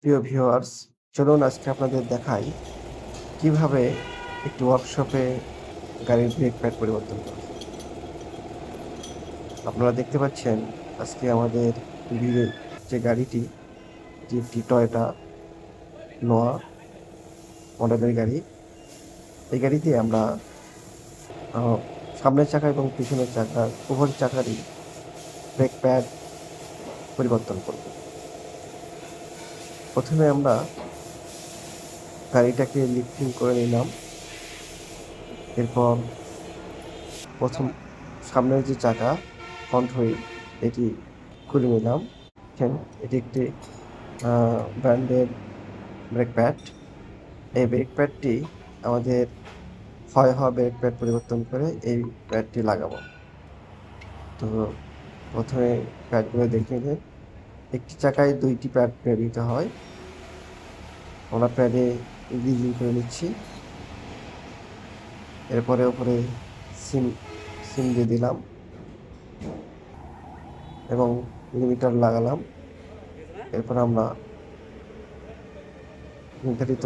প্রিয় ভিউয়ার্স, চলুন আজকে আপনাদের দেখাই কিভাবে একটি ওয়ার্কশপে গাড়ির ব্রেক প্যাড পরিবর্তন করা যায়। আপনারা দেখতে পাচ্ছেন আজকে আমাদের যে গাড়িটি এটি একটি টয়োটা নোয়া মডেলের গাড়ি। এই গাড়িতে আমরা সামনের চাকা এবং পিছনের চাকার উভয় চাকারই ব্রেক প্যাড পরিবর্তন করব। প্রথমে আমরা গাড়িটাকে লিফটিং করে নিলাম। এরপর প্রথম সামনের যে চাকা ফ্রন্ট হুইল এটি খুলে নিলাম। এটি একটি ব্র্যান্ডের ব্রেক প্যাড। এই ব্রেক প্যাডটি আমাদের ক্ষয় হওয়া ব্রেক প্যাড পরিবর্তন করে এই প্যাডটি লাগাবো। তো প্রথমে প্যাডগুলো দেখে নিন। একটি চাকায় 2টি প্যাড ব্যবহৃত হয়। আমরা প্যাডে গ্রিজিং করে নিচ্ছি। এরপরে ওপরে সিম সিম দিয়ে দিলাম এবং লিমিটার লাগালাম। এরপর আমরা নির্ধারিত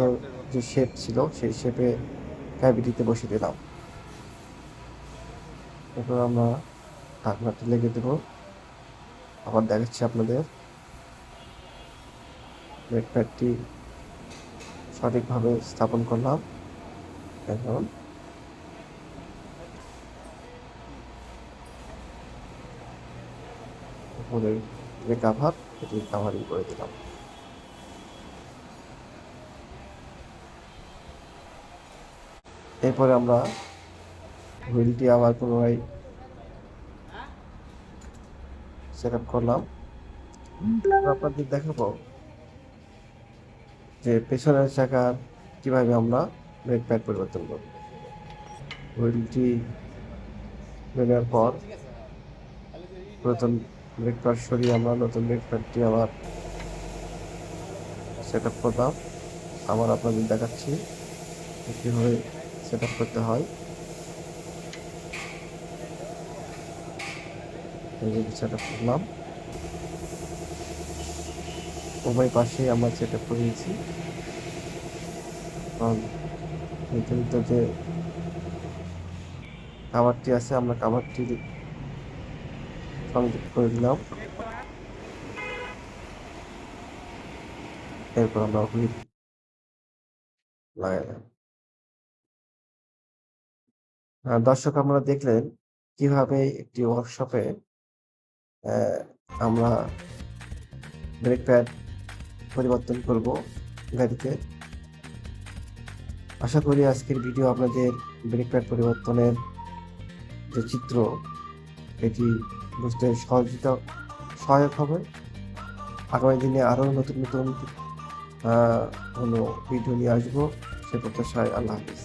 যে শেপ ছিল সেই শেপে ক্যাভিটিতে বসিয়ে দিলাম। এরপর আমরা ঢাকনাটি লেগে দেব। আবার দেখাচ্ছি আপনাদের ব্রেক প্যাডটি সঠিকভাবে স্থাপন করলাম। এখন উপরের যে কাভার এটি কাভারিং করে দিলাম। এরপরে আমরা হুইলটি আবার পুনরায় সেট আপ করলাম। আপনাদের দেখাবো যে পেছনের চাকার কিভাবে আমরা ব্রেক প্যাড পরিবর্তন করব। হুইলটি নেওয়ার পর নতুন ব্রেক প্যাড সরিয়ে আমরা নতুন ব্রেক প্যাডটি আবার সেট আপ করলাম। আবার আপনাদের দেখাচ্ছি কীভাবে সেট আপ করতে হয়। সেট আপ করলাম, উভয় পাশেই আমরা সেট আপ করে নিয়েছি। নির্ধারিত যে কাভারটি আছে আমরা কাভারটি সংযুক্ত করে দিলাম। এরপর আমরা হুইল লাগাইলাম। দর্শক, আমরা দেখলেন কিভাবে একটি ওয়ার্কশপে আমরা ব্রেক প্যাড পরিবর্তন করব গাড়িতে। আশা করি আজকের ভিডিও আপনাদের ব্রেক প্যাড পরিবর্তনের যে চিত্র এটি বুঝতে সহায়ক হবে। আগামী দিনে আরও নতুন নতুন ভিডিও নিয়ে আসবো। সে প্রত্যাশায় আল্লাহ হাফিজ।